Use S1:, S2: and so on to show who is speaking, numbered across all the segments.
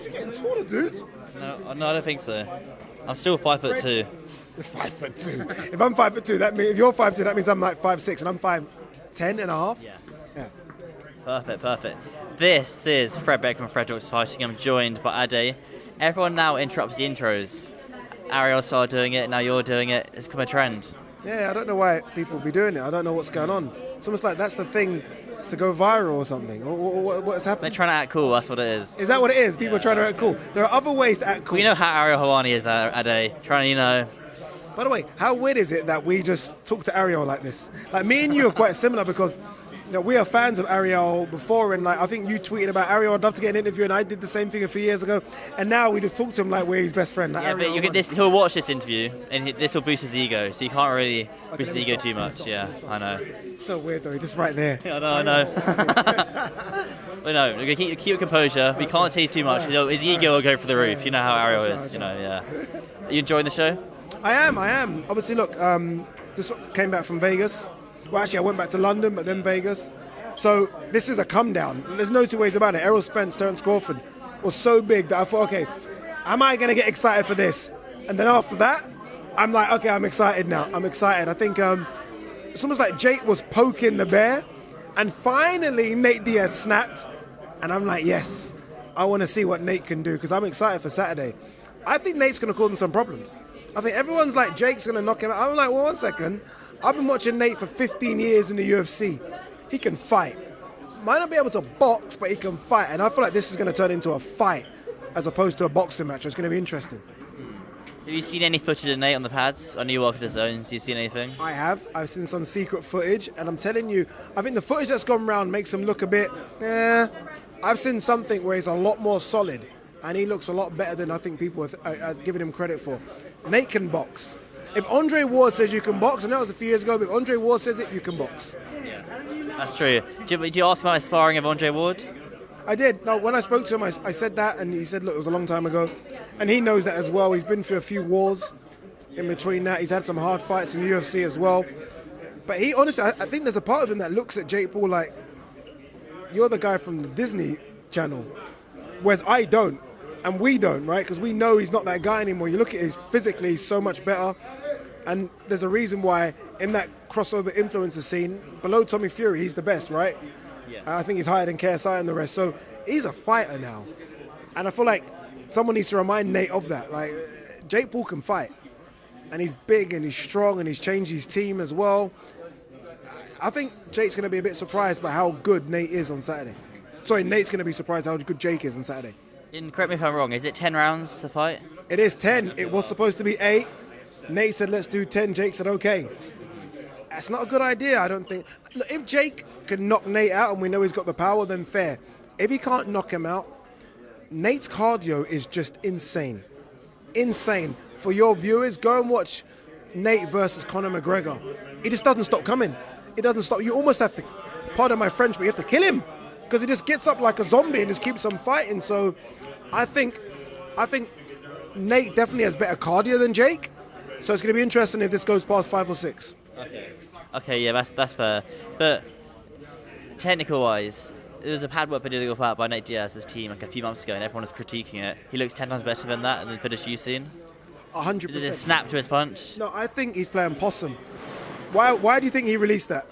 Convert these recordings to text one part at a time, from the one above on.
S1: You're getting taller, dude.
S2: No, I don't think so. I'm still 5'2".
S1: You're 5'2". If I'm 5'2", that means if you're 5'2", that means I'm like 5'6", and I'm 5'10" and a half. Yeah.
S2: Perfect. This is Fred Beck and Fred Talks Fighting. I'm joined by Ade. Everyone now interrupts the intros. Ariel started doing it, now you're doing it. It's become a trend.
S1: Yeah, I don't know why people be doing it. I don't know what's going on. It's almost like that's the thing to go viral or something. What's happening?
S2: They're trying to act cool, that's what it is.
S1: Is that what it is? People are trying to act cool. There are other ways to act cool.
S2: We know how Ariel Hawani is, Ade. Trying to,
S1: By the way, how weird is it that we just talk to Ariel like this? Like, me and you are quite similar because, we are fans of Ariel before, and like I think you tweeted about Ariel, I'd love to get an interview, and I did the same thing a few years ago, and now we just talk to him like we're his best friend. Like
S2: but he'll watch this interview, and this will boost his ego, so you can't really boost his ego too much. Yeah, I know.
S1: So weird though, just right there.
S2: I know. But no, we're gonna keep composure. We can't tease too much. His ego will go for the roof. You know how Ariel is. Yeah. Are you enjoying the show?
S1: I am. Obviously, look, just came back from Vegas. Well, actually, I went back to London, but then Vegas. So this is a come down. There's no two ways about it. Errol Spence, Terence Crawford was so big that I thought, okay, am I going to get excited for this? And then after that, I'm like, okay, I'm excited now. I'm excited. I think it's almost like Jake was poking the bear, and finally Nate Diaz snapped. And I'm like, yes, I want to see what Nate can do because I'm excited for Saturday. I think Nate's going to cause him some problems. I think everyone's like, Jake's going to knock him out. I'm like, well, 1 second. I've been watching Nate for 15 years in the UFC. He can fight. Might not be able to box, but he can fight. And I feel like this is going to turn into a fight as opposed to a boxing match. It's going to be interesting.
S2: Have you seen any footage of Nate on the pads? I know you work at the Zones. Have you seen anything?
S1: I have. I've seen some secret footage. And I'm telling you, I think the footage that's gone around makes him look a bit, I've seen something where he's a lot more solid. And he looks a lot better than I think people are giving him credit for. Nate can box. If Andre Ward says you can box, and that was a few years ago, but if Andre Ward says it, you can box.
S2: Yeah, that's true. Did you ask about my sparring of Andre Ward?
S1: I did. No, when I spoke to him, I said that, and he said, look, it was a long time ago. And he knows that as well. He's been through a few wars in between that. He's had some hard fights in the UFC as well. But he, honestly, I think there's a part of him that looks at Jake Paul like, you're the guy from the Disney Channel. Whereas I don't. And we don't, right? Because we know he's not that guy anymore. You look at him physically, he's so much better. And there's a reason why in that crossover influencer scene, below Tommy Fury, he's the best, right? Yeah. I think he's higher than KSI and the rest. So he's a fighter now. And I feel like someone needs to remind Nate of that. Like, Jake Paul can fight. And he's big and he's strong and he's changed his team as well. I think Jake's going to be a bit surprised by how good Nate is on Saturday. Sorry, Nate's going to be surprised how good Jake is on Saturday.
S2: Correct me if I'm wrong, is it 10 rounds to fight?
S1: It is 10. It was supposed to be 8. Nate said, let's do 10. Jake said, okay. That's not a good idea, I don't think. Look, if Jake can knock Nate out and we know he's got the power, then fair. If he can't knock him out, Nate's cardio is just insane. Insane. For your viewers, go and watch Nate versus Conor McGregor. He just doesn't stop coming. It doesn't stop. You almost have to, pardon my French, but you have to kill him. Because he just gets up like a zombie and just keeps on fighting. So I think Nate definitely has better cardio than Jake. So it's going to be interesting if this goes past 5 or 6.
S2: Okay, yeah, that's fair. But technical-wise, there was a pad work video put out by Nate Diaz's team like a few months ago, and everyone was critiquing it. He looks 10 times better than that, and the footage you've seen.
S1: 100%.
S2: Did it snap to his punch?
S1: No, I think he's playing possum. Why do you think he released that?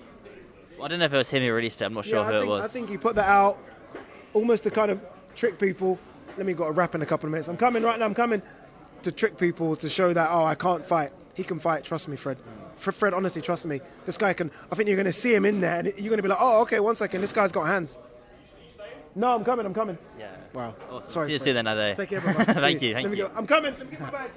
S2: Well, I don't know if it was him who released it. I'm not sure who it was.
S1: I think he put that out almost to kind of trick people. Let me go to rap in a couple of minutes. I'm coming right now. I'm coming to trick people to show that, I can't fight. He can fight. Trust me, Fred. Fred, honestly, trust me. This guy can. I think you're going to see him in there, and you're going to be like, oh, okay, 1 second. This guy's got hands. No, I'm coming.
S2: Yeah.
S1: Wow.
S2: Awesome.
S1: Sorry.
S2: See you soon then, Ade.
S1: Take care, bye-bye.
S2: Thank you.
S1: Let me go. I'm coming. Let me get my bag.